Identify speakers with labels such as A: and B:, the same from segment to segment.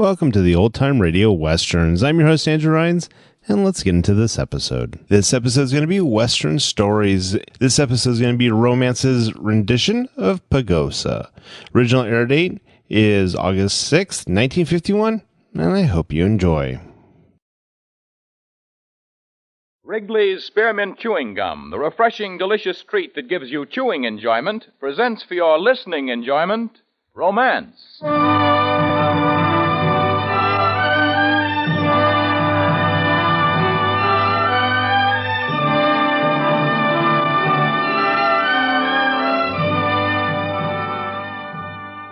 A: Welcome to the Old Time Radio Westerns. I'm your host, Andrew Rhynes, and let's get into this episode. This episode is going to be Western Stories. This episode is going to be Romance's rendition of Pagosa. Original air date is August 6th, 1951, and I hope you enjoy.
B: Wrigley's Spearmint Chewing Gum, the refreshing, delicious treat that gives you chewing enjoyment, presents for your listening enjoyment, Romance.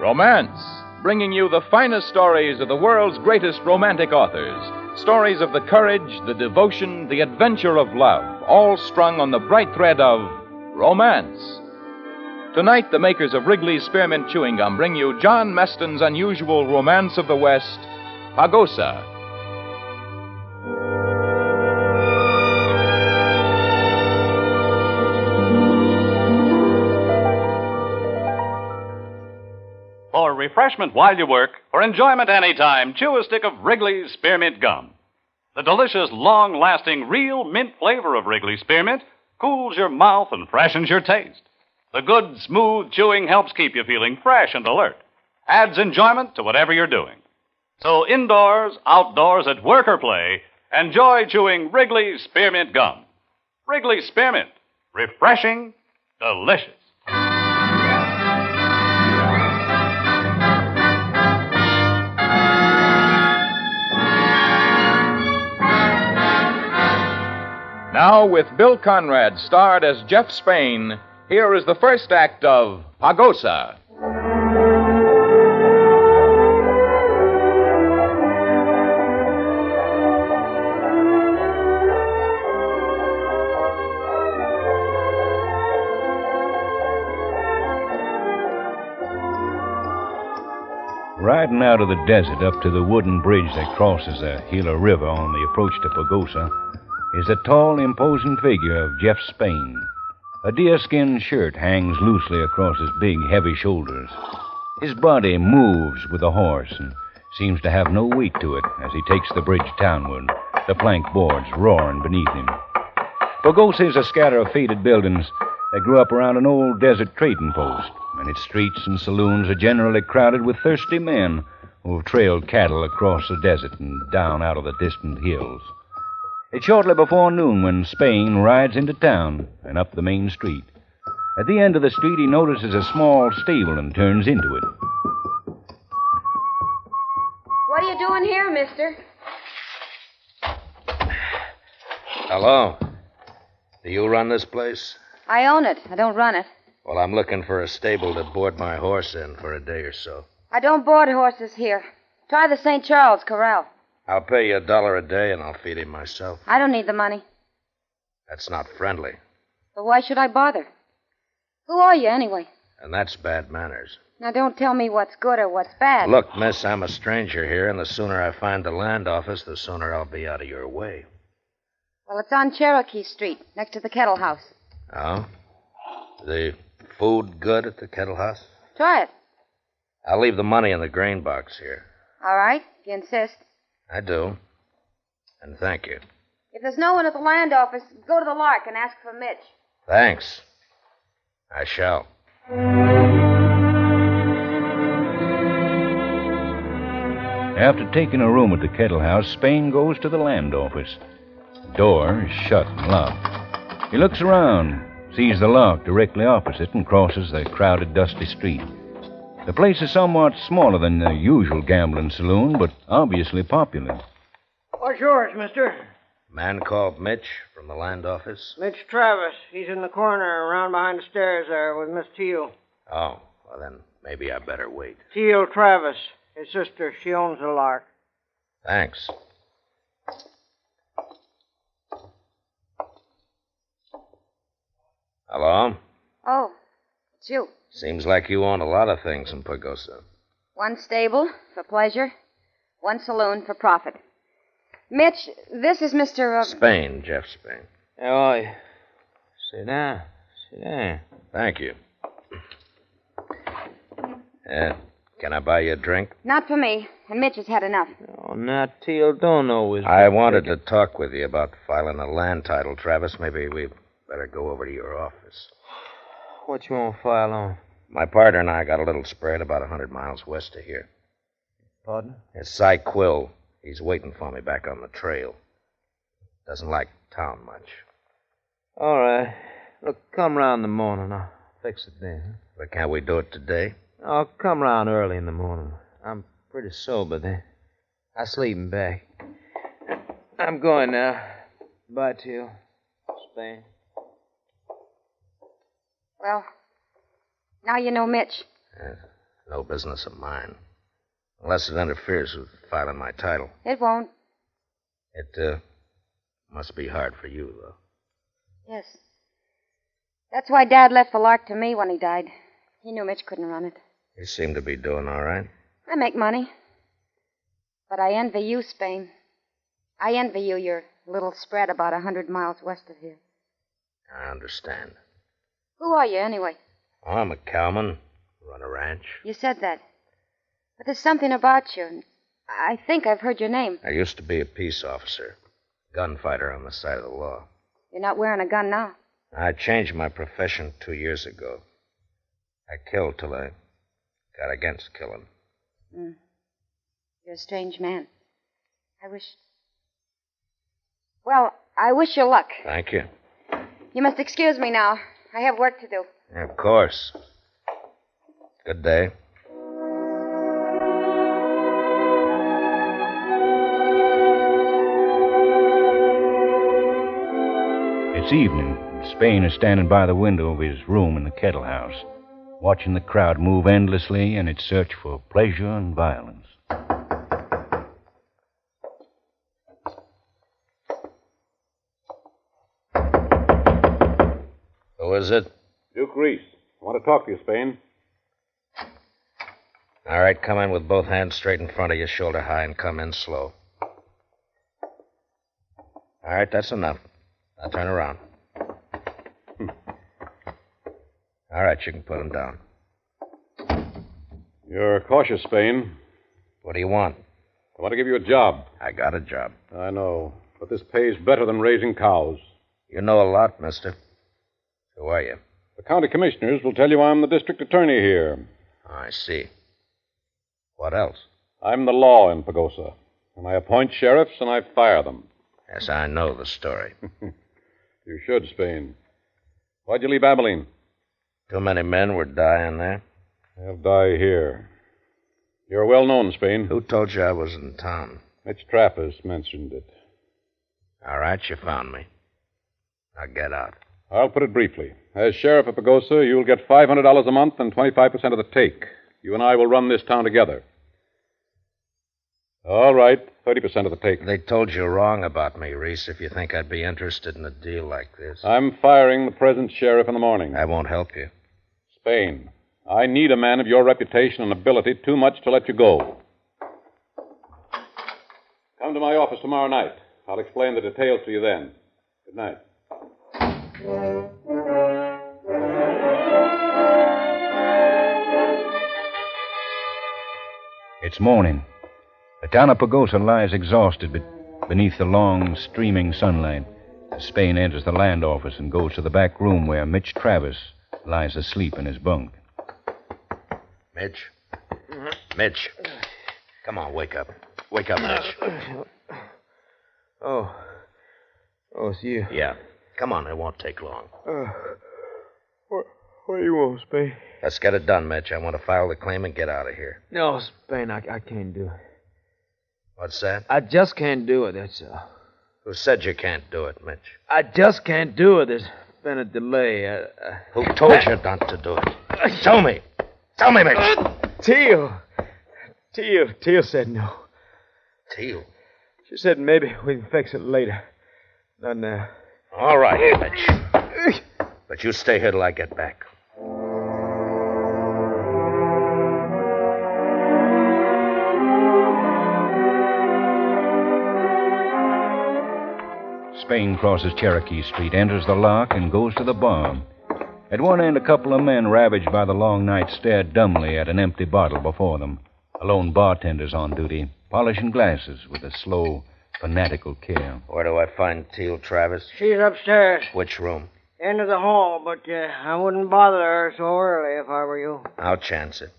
B: Romance, bringing you the finest stories of the world's greatest romantic authors. Stories of the courage, the devotion, the adventure of love, all strung on the bright thread of romance. Tonight, the makers of Wrigley's Spearmint Chewing Gum bring you John Meston's unusual romance of the West, Pagosa.
C: For refreshment while you work, for enjoyment anytime, chew a stick of Wrigley's Spearmint Gum. The delicious, long-lasting, real mint flavor of Wrigley's Spearmint cools your mouth and freshens your taste. The good, smooth chewing helps keep you feeling fresh and alert. Adds enjoyment to whatever you're doing. So indoors, outdoors, at work or play, enjoy chewing Wrigley's Spearmint Gum. Wrigley's Spearmint. Refreshing, delicious.
B: Now, with Bill Conrad starred as Jeff Spain, here is the first act of Pagosa.
D: Riding out of the desert up to the wooden bridge that crosses the Gila River on the approach to Pagosa is the tall, imposing figure of Jeff Spain. A deerskin shirt hangs loosely across his big, heavy shoulders. His body moves with the horse and seems to have no weight to it as he takes the bridge townward, the plank boards roaring beneath him. Pagosa is a scatter of faded buildings that grew up around an old desert trading post, and its streets and saloons are generally crowded with thirsty men who have trailed cattle across the desert and down out of the distant hills. It's shortly before noon when Spain rides into town and up the main street. At the end of the street, he notices a small stable and turns into it.
E: What are you doing here, mister?
F: Hello. Do you run this place?
E: I own it. I don't run it.
F: Well, I'm looking for a stable to board my horse in for a day or so.
E: I don't board horses here. Try the St. Charles Corral.
F: I'll pay you $1 a day and I'll feed him myself.
E: I don't need the money.
F: That's not friendly.
E: But why should I bother? Who are you, anyway?
F: And that's bad manners.
E: Now, don't tell me what's good or what's bad.
F: Look, miss, I'm a stranger here, and the sooner I find the land office, the sooner I'll be out of your way.
E: Well, it's on Cherokee Street, next to the Kettle House.
F: Oh? The food good at the Kettle House?
E: Try it.
F: I'll leave the money in the grain box here.
E: All right, if you insist.
F: I do. And thank you.
E: If there's no one at the land office, go to the Lark and ask for Mitch.
F: Thanks. I shall.
D: After taking a room at the Kettle House, Spain goes to the land office. The door is shut and locked. He looks around, sees the lock directly opposite, and crosses the crowded, dusty street. The place is somewhat smaller than the usual gambling saloon, but obviously popular.
G: What's yours, mister?
F: Man called Mitch from the land office?
G: Mitch Travis. He's in the corner around behind the stairs there with Miss Teal.
F: Oh, well then maybe I better wait.
G: Teal Travis. His sister. She owns the Lark.
F: Thanks. Hello?
E: Oh, it's you.
F: Seems like you own a lot of things in Pagosa.
E: One stable for pleasure, one saloon for profit. Mitch, this is Mr.
F: Spain, Jeff Spain.
H: How are you? Sit down. Sit down.
F: Thank you. Can I buy you a drink?
E: Not for me. And Mitch has had enough.
H: Oh, now, Teal, don't always...
F: I wanted to talk with you about filing a land title, Travis. Maybe we better go over to your office.
H: What you want to file on?
F: My partner and I got a little spread about 100 miles west of here.
H: Pardon?
F: It's Cy Quill. He's waiting for me back on the trail. Doesn't like town much.
H: All right. Look, come round in the morning. I'll fix it then.
F: But can't we do it today?
H: I'll come round early in the morning. I'm pretty sober then. I sleep in back. I'm going now. Bye, Teal. Spain.
E: Well, now you know Mitch.
F: No business of mine. Unless it interferes with filing my title.
E: It won't.
F: It, must be hard for you, though.
E: Yes. That's why Dad left the Lark to me when he died. He knew Mitch couldn't run it.
F: You seem to be doing all right.
E: I make money. But I envy you, Spain. I envy you your little spread about 100 miles west of here.
F: I understand.
E: Who are you, anyway?
F: Oh, I'm a cowman. Run a ranch.
E: You said that. But there's something about you. And I think I've heard your name.
F: I used to be a peace officer. Gunfighter on the side of the law.
E: You're not wearing a gun now.
F: I changed my profession 2 years ago. I killed till I got against killing.
E: You're a strange man. Well, I wish you luck.
F: Thank you.
E: You must excuse me now. I have work to do.
F: Of course. Good day.
D: It's evening. Spain is standing by the window of his room in the Kettle House, watching the crowd move endlessly in its search for pleasure and violence.
F: Who is it?
I: Duke Rhynes. I want to talk to you, Spain.
F: All right, come in with both hands straight in front of you, shoulder high, and come in slow. All right, that's enough. Now turn around. All right, you can put him down.
I: You're cautious, Spain.
F: What do you want?
I: I want to give you a job.
F: I got a job.
I: I know, but this pays better than raising cows.
F: You know a lot, mister. Who are you?
I: The county commissioners will tell you I'm the district attorney here.
F: I see. What else?
I: I'm the law in Pagosa, and I appoint sheriffs and I fire them.
F: Yes, I know the story.
I: You should, Spain. Why'd you leave Abilene?
F: Too many men were dying there.
I: They'll die here. You're well known, Spain.
F: Who told you I was in town?
I: Mitch Trappist mentioned it.
F: All right, you found me. Now get out.
I: I'll put it briefly. As sheriff of Pagosa, you'll get $500 a month and 25% of the take. You and I will run this town together. All right, 30% of the take.
F: They told you wrong about me, Rhynes, if you think I'd be interested in a deal like this.
I: I'm firing the present sheriff in the morning.
F: I won't help you.
I: Spain, I need a man of your reputation and ability too much to let you go. Come to my office tomorrow night. I'll explain the details to you then. Good night.
D: It's morning. The town of Pagosa lies exhausted beneath the long, streaming sunlight. Spain enters the land office and goes to the back room where Mitch Travis lies asleep in his bunk.
F: Mitch? Mitch. Come on, wake up. Wake up, Mitch.
H: Oh, it's you.
F: Yeah. Come on, it won't take long.
H: What do you want, Spain?
F: Let's get it done, Mitch. I want to file the claim and get out of here.
H: No, Spain, I can't do it.
F: What's that?
H: I just can't do it, that's all.
F: Who said you can't do it, Mitch?
H: I just can't do it. There's been a delay.
F: Who told you not to do it? Tell me. Tell me, Mitch.
H: Teal said no.
F: Teal?
H: She said maybe we can fix it later. Not now.
F: All right, Mitch. But you stay here till I get back.
D: Spain crosses Cherokee Street, enters the lock, and goes to the bar. At one end, a couple of men ravaged by the long night stared dumbly at an empty bottle before them. A lone bartender's on duty, polishing glasses with a slow, fanatical care.
F: Where do I find Teal, Travis?
G: She's upstairs.
F: Which room?
G: End of the hall, but I wouldn't bother her so early if I were you.
F: I'll chance it.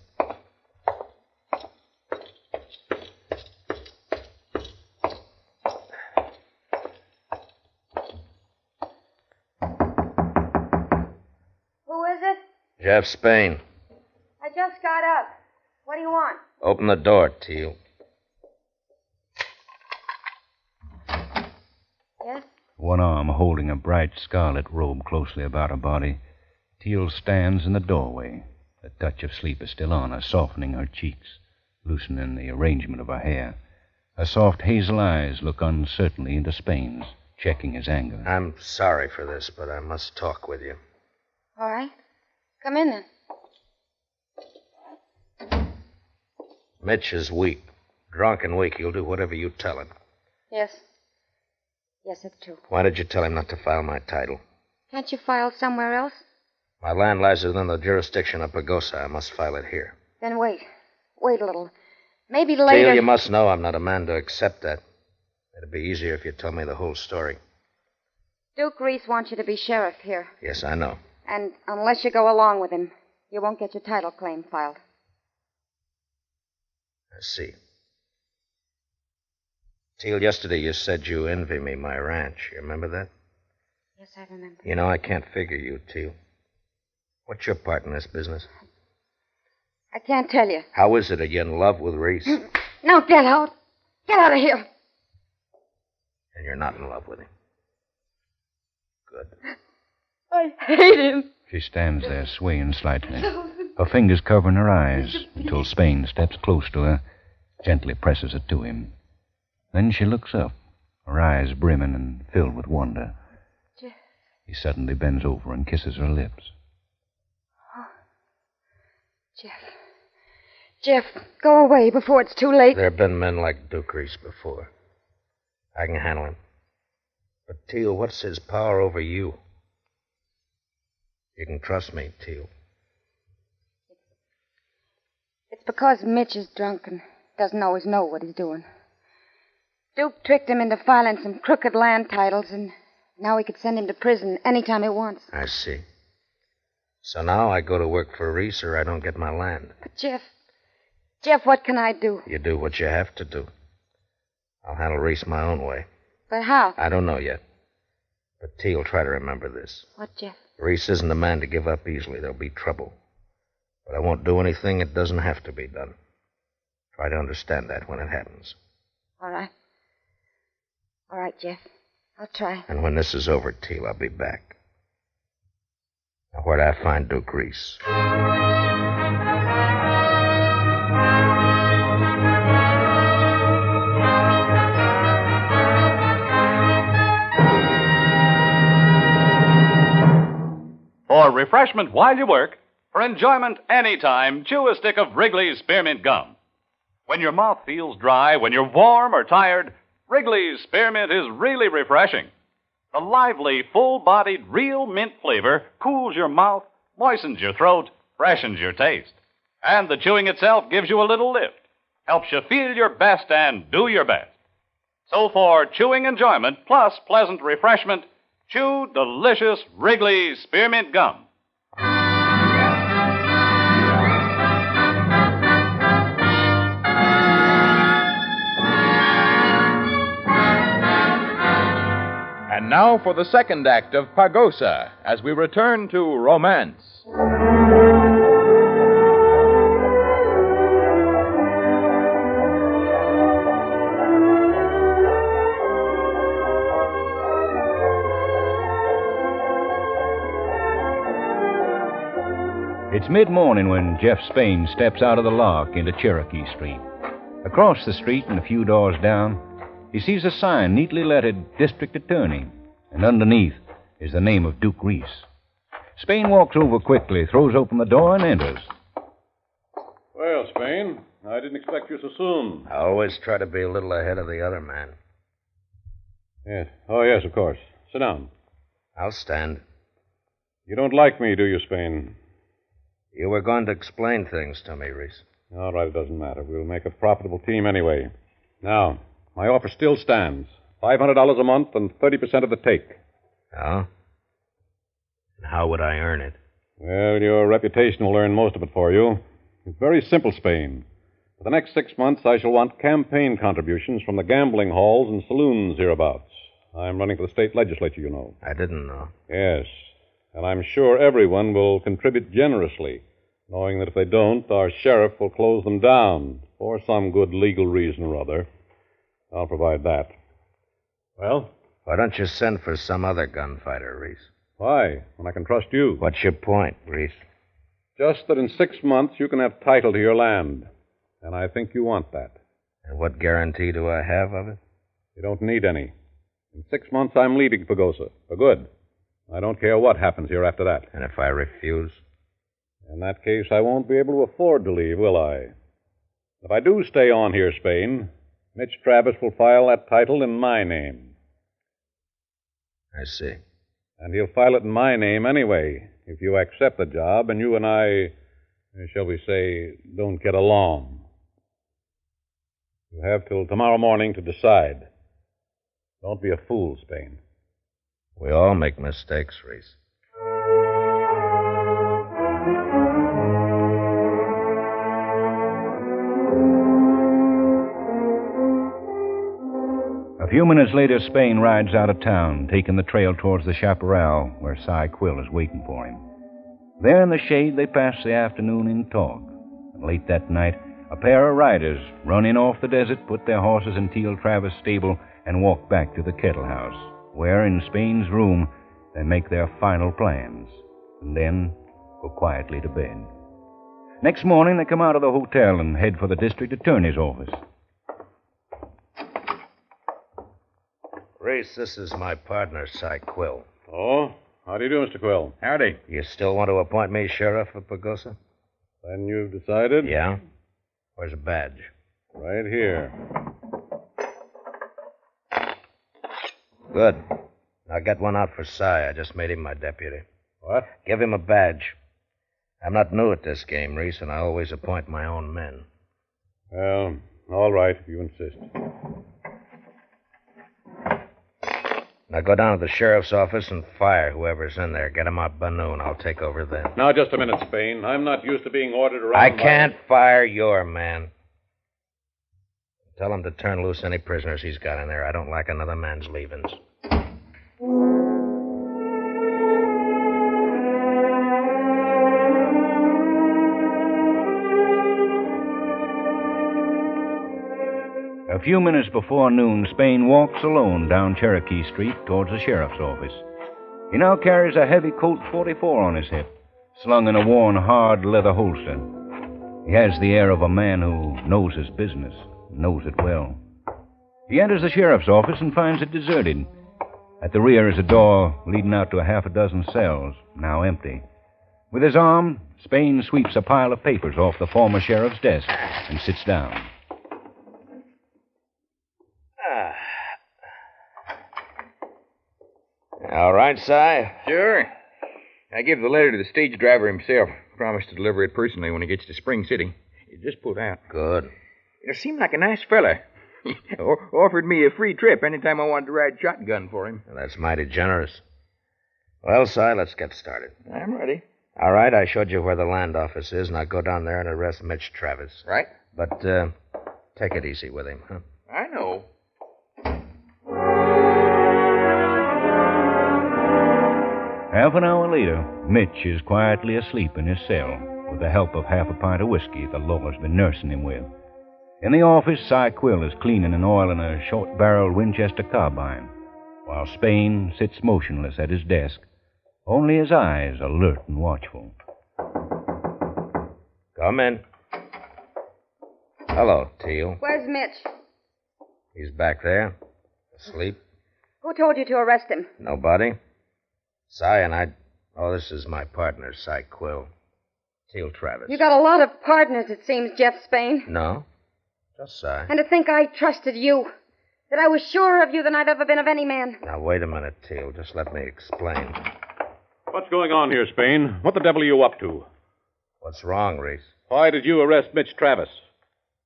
E: Who is it?
F: Jeff Spain.
E: I just got up. What do you want?
F: Open the door, Teal.
E: Yes?
D: One arm holding a bright scarlet robe closely about her body, Teal stands in the doorway. The touch of sleep is still on her, softening her cheeks, loosening the arrangement of her hair. Her soft hazel eyes look uncertainly into Spain's, checking his anger.
F: I'm sorry for this, but I must talk with you.
E: All right. Come in then.
F: Mitch is weak. Drunk and weak. He'll do whatever you tell him.
E: Yes. Yes, it's true.
F: Why did you tell him not to file my title?
E: Can't you file somewhere else?
F: My land lies within the jurisdiction of Pagosa. I must file it here.
E: Then wait. Wait a little. Maybe later...
F: Teal, you must know I'm not a man to accept that. It'd be easier if you told me the whole story.
E: Duke Rhynes wants you to be sheriff here.
F: Yes, I know.
E: And unless you go along with him, you won't get your title claim filed.
F: I see. Teal, yesterday you said you envy me my ranch. You remember that?
E: Yes, I remember.
F: You know, I can't figure you, Teal. What's your part in this business?
E: I can't tell you.
F: How is it? Are you in love with Rhynes?
E: No, get out. Get out of here.
F: And you're not in love with him. Good.
E: I hate him.
D: She stands there, swaying slightly, her fingers covering her eyes, until Spain steps close to her, gently presses it to him. Then she looks up, her eyes brimming and filled with wonder.
E: Jeff.
D: He suddenly bends over and kisses her lips.
E: Oh. Jeff, go away before it's too late.
F: There have been men like Duke Rhynes before. I can handle him. But, Teal, what's his power over you? You can trust me, Teal.
E: It's because Mitch is drunk and doesn't always know what he's doing. Duke tricked him into filing some crooked land titles, and now he could send him to prison anytime he wants.
F: I see. So now I go to work for Rhynes or I don't get my land.
E: But, Jeff, what can I do?
F: You do what you have to do. I'll handle Rhynes my own way.
E: But how?
F: I don't know yet. But, Teal, try to remember this.
E: What, Jeff?
F: Rhynes isn't a man to give up easily. There'll be trouble. But I won't do anything that doesn't have to be done. Try to understand that when it happens.
E: All right. All right, Jeff. I'll try.
F: And when this is over, Teal, I'll be back. Now, where'd I find Duke Rhynes?
C: For refreshment while you work, for enjoyment anytime, chew a stick of Wrigley's Spearmint Gum. When your mouth feels dry, when you're warm or tired, Wrigley's Spearmint is really refreshing. The lively, full-bodied, real mint flavor cools your mouth, moistens your throat, freshens your taste. And the chewing itself gives you a little lift, helps you feel your best and do your best. So for chewing enjoyment plus pleasant refreshment, chew delicious Wrigley's Spearmint Gum.
B: And now for the second act of Pagosa, as we return to romance.
D: It's mid-morning when Jeff Spain steps out of the lock into Cherokee Street. Across the street and a few doors down, he sees a sign neatly lettered District Attorney, and underneath is the name of Duke Rhynes. Spain walks over quickly, throws open the door, and enters.
I: Well, Spain, I didn't expect you so soon.
F: I always try to be a little ahead of the other man.
I: Yes. Oh, yes, of course. Sit down.
F: I'll stand.
I: You don't like me, do you, Spain?
F: You were going to explain things to me, Rhys.
I: All right, it doesn't matter. We'll make a profitable team anyway. Now, my offer still stands. $500 a month and 30% of the take.
F: Oh? And how would I earn it?
I: Well, your reputation will earn most of it for you. It's very simple, Spain. For the next 6 months, I shall want campaign contributions from the gambling halls and saloons hereabouts. I'm running for the state legislature, you know.
F: I didn't know.
I: Yes. And I'm sure everyone will contribute generously, knowing that if they don't, our sheriff will close them down for some good legal reason or other. I'll provide that. Well?
F: Why don't you send for some other gunfighter, Rhys?
I: Why? When I can trust you.
F: What's your point, Rhys?
I: Just that in 6 months you can have title to your land. And I think you want that.
F: And what guarantee do I have of it?
I: You don't need any. In 6 months, I'm leaving Pagosa. For good. I don't care what happens here after that.
F: And if I refuse?
I: In that case, I won't be able to afford to leave, will I? If I do stay on here, Spain, Mitch Travis will file that title in my name.
F: I see.
I: And he'll file it in my name anyway, if you accept the job and you and I, shall we say, don't get along. You have till tomorrow morning to decide. Don't be a fool, Spain.
F: We all make mistakes, Rhys.
D: A few minutes later, Spain rides out of town, taking the trail towards the chaparral where Cy Quill is waiting for him. There in the shade, they pass the afternoon in talk. And late that night, a pair of riders run in off the desert, put their horses in Teal Travis' stable, and walk back to the Kettle House, where, in Spain's room, they make their final plans, and then go quietly to bed. Next morning, they come out of the hotel and head for the district attorney's office.
F: Rhys, this is my partner, Cy Quill.
I: Oh? How do you do, Mr. Quill?
J: Howdy.
F: You still want to appoint me sheriff of Pagosa?
I: Then you've decided?
F: Yeah. Where's the badge?
I: Right here.
F: Good. Now get one out for Cy. I just made him my deputy.
I: What?
F: Give him a badge. I'm not new at this game, Rhys, and I always appoint my own men.
I: Well, all right, if you insist.
F: Now go down to the sheriff's office and fire whoever's in there. Get him out by noon. I'll take over then.
I: Now, just a minute, Spain. I'm not used to being ordered around.
F: I can't fire your man. Tell him to turn loose any prisoners he's got in there. I don't like another man's leavings.
D: A few minutes before noon, Spain walks alone down Cherokee Street towards the sheriff's office. He now carries a heavy Colt 44 on his hip, slung in a worn, hard leather holster. He has the air of a man who knows his business, knows it well. He enters the sheriff's office and finds it deserted. At the rear is a door leading out to a half a dozen cells, now empty. With his arm, Spain sweeps a pile of papers off the former sheriff's desk and sits down.
F: All right, Cy?
J: Sure. I give the letter to the stage driver himself. Promised to deliver it personally when he gets to Spring City. He just pulled out.
F: Good.
J: He seemed like a nice fella. Offered me a free trip anytime I wanted to ride shotgun for him.
F: Well, that's mighty generous. Well, Cy, let's get started.
J: I'm ready.
F: All right, I showed you where the land office is. Now go down there and arrest Mitch Travis.
J: Right.
F: But take it easy with him, huh?
J: I know.
D: Half an hour later, Mitch is quietly asleep in his cell with the help of half a pint of whiskey the law's been nursing him with. In the office, Cy Quill is cleaning and oiling a short-barreled Winchester carbine, while Spain sits motionless at his desk, only his eyes alert and watchful.
F: Come in. Hello, Teal.
E: Where's Mitch?
F: He's back there, asleep.
E: Who told you to arrest him?
F: Nobody. Cy and I... Oh, this is my partner, Cy Quill. Teal Travis.
E: You got a lot of partners, it seems, Jeff Spain.
F: No, just Cy.
E: And to think I trusted you. That I was surer of you than I've ever been of any man.
F: Now, wait a minute, Teal. Just let me explain.
I: What's going on here, Spain? What the devil are you up to?
F: What's wrong, Rhys?
I: Why did you arrest Mitch Travis?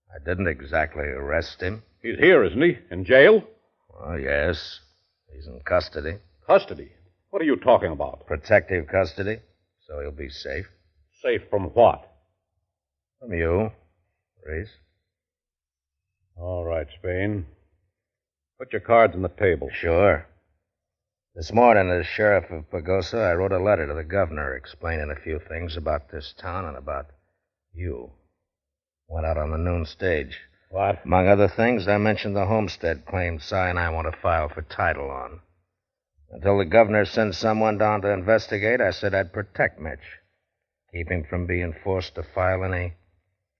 F: I didn't exactly arrest him.
I: He's here, isn't he? In jail?
F: Well, yes. He's in custody.
I: Custody? What are you talking about?
F: Protective custody, so he'll be safe.
I: Safe from what?
F: From you, Rhys.
I: All right, Spain. Put your cards on the table.
F: Sure. This morning, as sheriff of Pagosa, I wrote a letter to the governor explaining a few things about this town and about you. Went out on the noon stage.
I: What?
F: Among other things, I mentioned the homestead claim Si and I want to file for title on. Until the governor sends someone down to investigate, I said I'd protect Mitch. Keep him from being forced to file any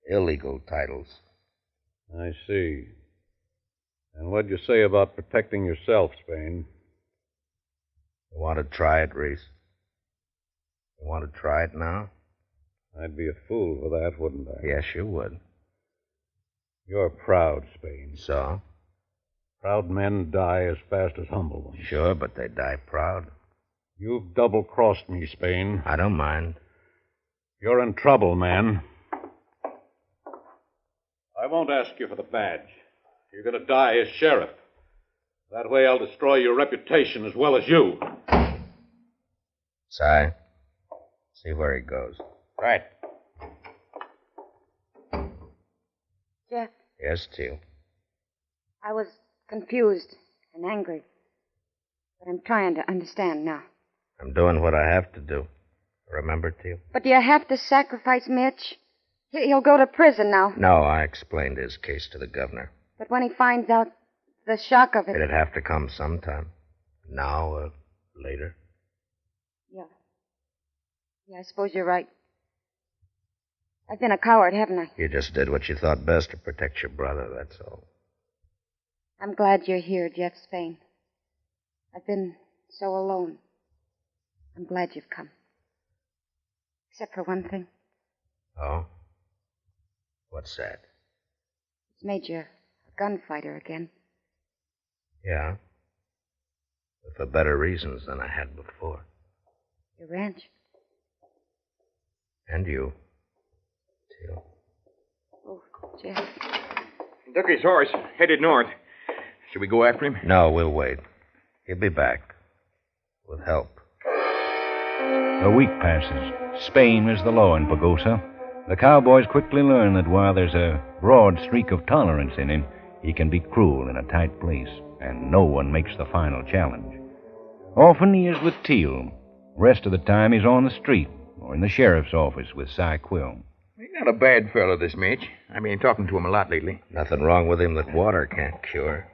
F: illegal titles.
I: I see. And what'd you say about protecting yourself, Spain?
F: You want to try it, Rhys? You want to try it now?
I: I'd be a fool for that, wouldn't I?
F: Yes, you would.
I: You're proud, Spain.
F: So?
I: Proud men die as fast as humble ones.
F: Sure, but they die proud.
I: You've double-crossed me, Spain.
F: I don't mind.
I: You're in trouble, man. I won't ask you for the badge. You're going to die as sheriff. That way I'll destroy your reputation as well as you.
F: Si, see where he goes.
J: Right.
E: Jeff,
F: Yes, Teal.
E: I was confused and angry. But I'm trying to understand now.
F: I'm doing what I have to do. Remember, Teal?
E: But do you have to sacrifice Mitch? He'll go to prison now.
F: No, I explained his case to the governor.
E: But when he finds out the shock of it...
F: It'd have to come sometime. Now or later.
E: Yeah. Yeah, I suppose you're right. I've been a coward, haven't I?
F: You just did what you thought best to protect your brother, that's all.
E: I'm glad you're here, Jeff Spain. I've been so alone. I'm glad you've come. Except for one thing.
F: Oh? What's that?
E: It's made you a gunfighter again.
F: Yeah. But for better reasons than I had before.
E: Your ranch.
F: And you, Teal.
E: Oh, Jeff.
J: Ducky's horse headed north. Should we go after him?
F: No, we'll wait. He'll be back. With help.
D: A week passes. Spain is the law in Pagosa. The cowboys quickly learn that while there's a broad streak of tolerance in him, he can be cruel in a tight place, and no one makes the final challenge. Often he is with Teal. Rest of the time he's on the street or in the sheriff's office with Si Quill.
J: He's not a bad fellow, this Mitch. I've been talking to him a lot lately.
F: Nothing wrong with him that water can't cure.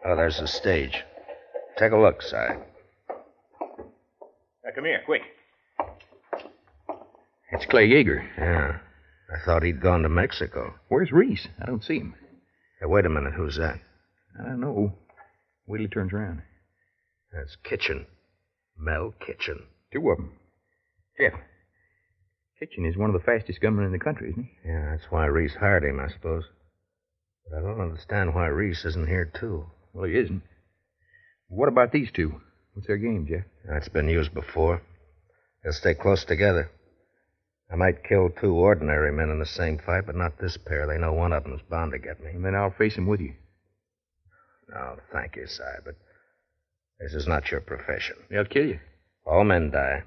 F: Oh, there's the stage. Take a look, Si.
J: Now, come here, quick. It's Clay Yeager.
F: Yeah. I thought he'd gone to Mexico.
J: Where's Rhys? I don't see him.
F: Hey, wait a minute. Who's that?
J: I don't know. Wait till he turns around.
F: That's Kitchen. Mel Kitchen.
J: Two of them. Jeff, Kitchen is one of the fastest gunmen in the country, isn't he?
F: Yeah, that's why Rhys hired him, I suppose. But I don't understand why Rhys isn't here, too.
J: Well, he isn't. What about these two? What's their game, Jeff?
F: That's been used before. They'll stay close together. I might kill two ordinary men in the same fight, but not this pair. They know one of them's bound to get me.
J: And then I'll face him with you.
F: No, thank you, Si, but this is not your profession.
J: They'll kill you.
F: All men die.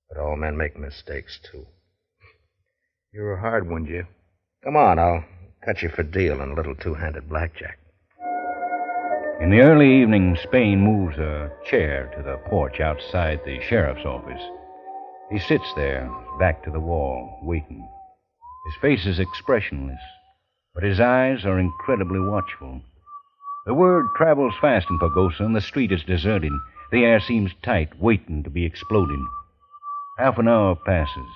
F: But all men make mistakes, too.
J: You're a hard one, Jeff.
F: Come on, I'll cut you for deal in a little two-handed blackjack.
D: In the early evening, Spain moves a chair to the porch outside the sheriff's office. He sits there, back to the wall, waiting. His face is expressionless, but his eyes are incredibly watchful. The word travels fast in Pagosa, and the street is deserted. The air seems tight, waiting to be exploded. Half an hour passes.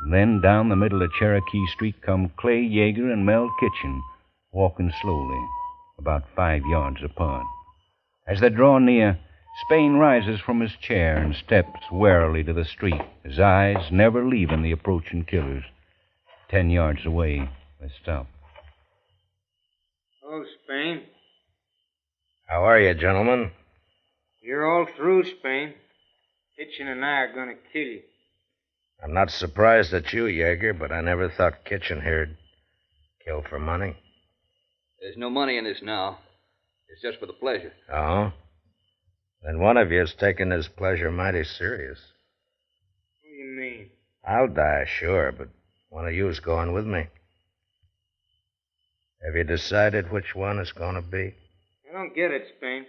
D: And then down the middle of Cherokee Street come Clay Yeager and Mel Kitchen, walking slowly, about 5 yards apart. As they draw near, Spain rises from his chair and steps warily to the street, his eyes never leaving the approaching killers. 10 yards away, they stop.
G: Oh, Spain.
F: How are you, gentlemen?
G: You're all through, Spain.
H: Kitchen and I are going to kill you.
F: I'm not surprised at you, Jaeger, but I never thought Kitchen here'd kill for money.
J: There's no money in this now. It's just for the pleasure.
F: Oh? Then one of you's taking his pleasure mighty serious.
H: What do you mean?
F: I'll die, sure, but one of you's going with me. Have you decided which one it's going to be?
H: I don't get it, Spain.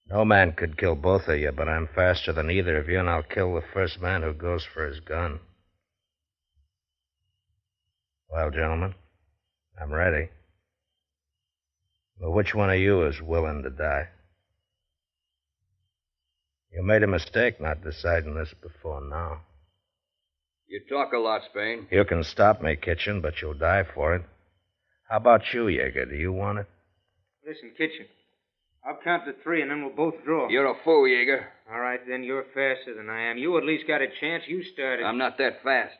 F: No man could kill both of you, but I'm faster than either of you, and I'll kill the first man who goes for his gun. Well, gentlemen, I'm ready. But which one of you is willing to die? You made a mistake not deciding this before now.
J: You talk a lot, Spain.
F: You can stop me, Kitchen, but you'll die for it. How about you, Jaeger? Do you want it?
H: Listen, Kitchen. I'll count to 3, and then we'll both draw.
J: You're a fool, Jaeger.
H: All right, then. You're faster than I am. You at least got a chance. You started.
J: I'm not that fast.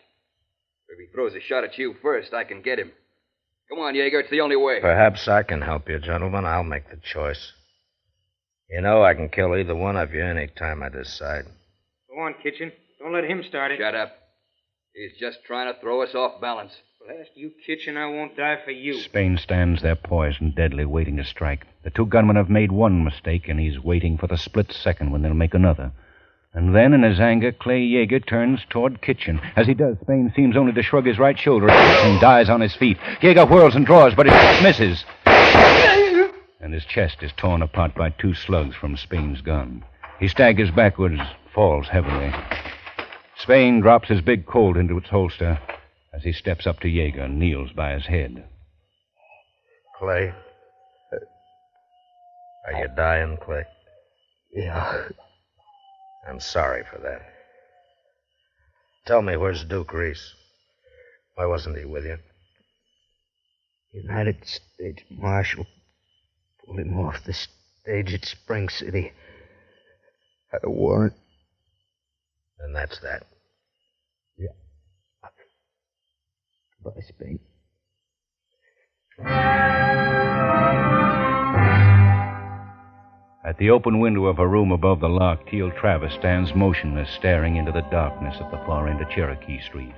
J: If he throws a shot at you first, I can get him. Come on, Jaeger. It's the only way.
F: Perhaps I can help you, gentlemen. I'll make the choice. You know I can kill either one of you any time I decide.
H: Go on, Kitchen. Don't let him start it.
J: Shut up. He's just trying to throw us off balance.
H: Blast you, Kitchen. I won't die for you.
D: Spain stands there poised and deadly, waiting to strike. The two gunmen have made one mistake, and he's waiting for the split second when they'll make another. And then, in his anger, Clay Jaeger turns toward Kitchen. As he does, Spain seems only to shrug his right shoulder and dies on his feet. Jaeger whirls and draws, but it misses. And his chest is torn apart by 2 slugs from Spain's gun. He staggers backwards, falls heavily. Spain drops his big Colt into its holster as he steps up to Jaeger and kneels by his head.
F: Clay? Are you dying, Clay?
K: Yeah.
F: I'm sorry for that. Tell me, where's Duke Reese? Why wasn't he with you?
K: United States Marshal pulled him off the stage at Spring City. Had a warrant.
F: And that's that.
K: Yeah. Goodbye, Spain.
D: At the open window of a room above the lock, Teal Travis stands motionless, staring into the darkness at the far end of Cherokee Street,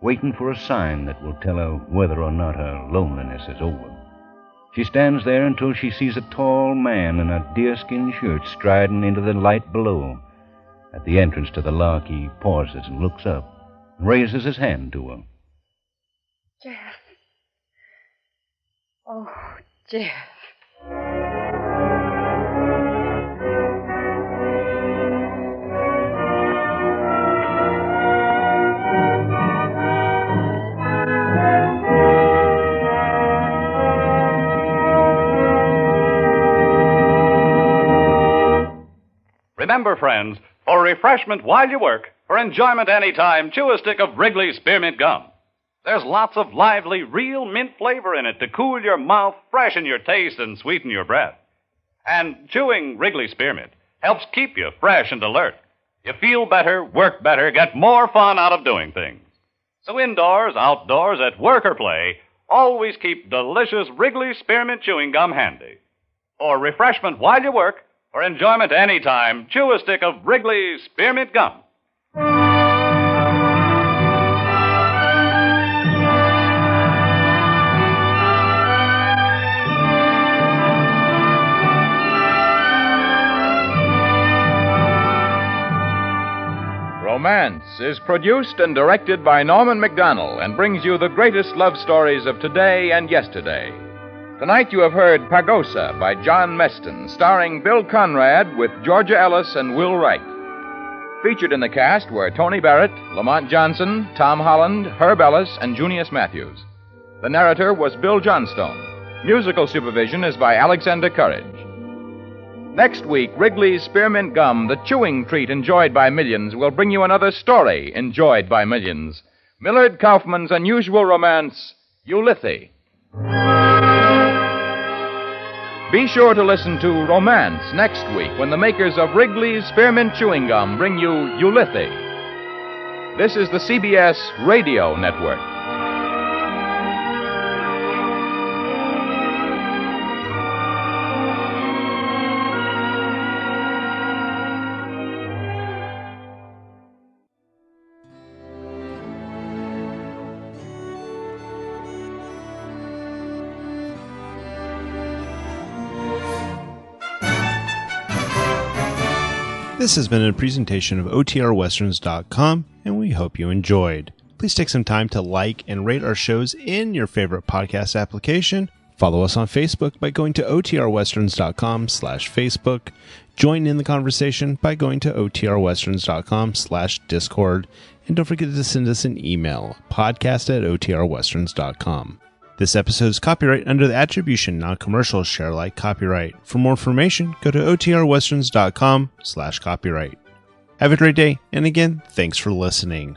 D: waiting for a sign that will tell her whether or not her loneliness is over. She stands there until she sees a tall man in a deerskin shirt striding into the light below. At the entrance to the lock, he pauses and looks up and raises his hand to her.
E: Jeff. Oh, Jeff.
C: Remember, friends, for refreshment while you work, for enjoyment any time, chew a stick of Wrigley's Spearmint Gum. There's lots of lively, real mint flavor in it to cool your mouth, freshen your taste, and sweeten your breath. And chewing Wrigley's Spearmint helps keep you fresh and alert. You feel better, work better, get more fun out of doing things. So indoors, outdoors, at work or play, always keep delicious Wrigley's Spearmint Chewing Gum handy. For refreshment while you work, for enjoyment any time, chew a stick of Wrigley's Spearmint Gum.
B: Romance is produced and directed by Norman Macdonnell and brings you the greatest love stories of today and yesterday. Tonight you have heard Pagosa by John Meston, starring Bill Conrad with Georgia Ellis and Will Wright. Featured in the cast were Tony Barrett, Lamont Johnson, Tom Holland, Herb Ellis, and Junius Matthews. The narrator was Bill Johnstone. Musical supervision is by Alexander Courage. Next week, Wrigley's Spearmint Gum, the chewing treat enjoyed by millions, will bring you another story enjoyed by millions. Millard Kaufman's unusual romance, Ulysses. Be sure to listen to Romance next week when the makers of Wrigley's Spearmint Chewing Gum bring you Ulysses. This is the CBS Radio Network.
A: This has been a presentation of OTRWesterns.com, and we hope you enjoyed. Please take some time to like and rate our shows in your favorite podcast application. Follow us on Facebook by going to OTRWesterns.com/Facebook. Join in the conversation by going to OTRWesterns.com/Discord. And don't forget to send us an email, podcast@OTRWesterns.com. This episode is copyright under the Attribution Non-Commercial Share Alike copyright. For more information, go to OTRWesterns.com/copyright. Have a great day, and again, thanks for listening.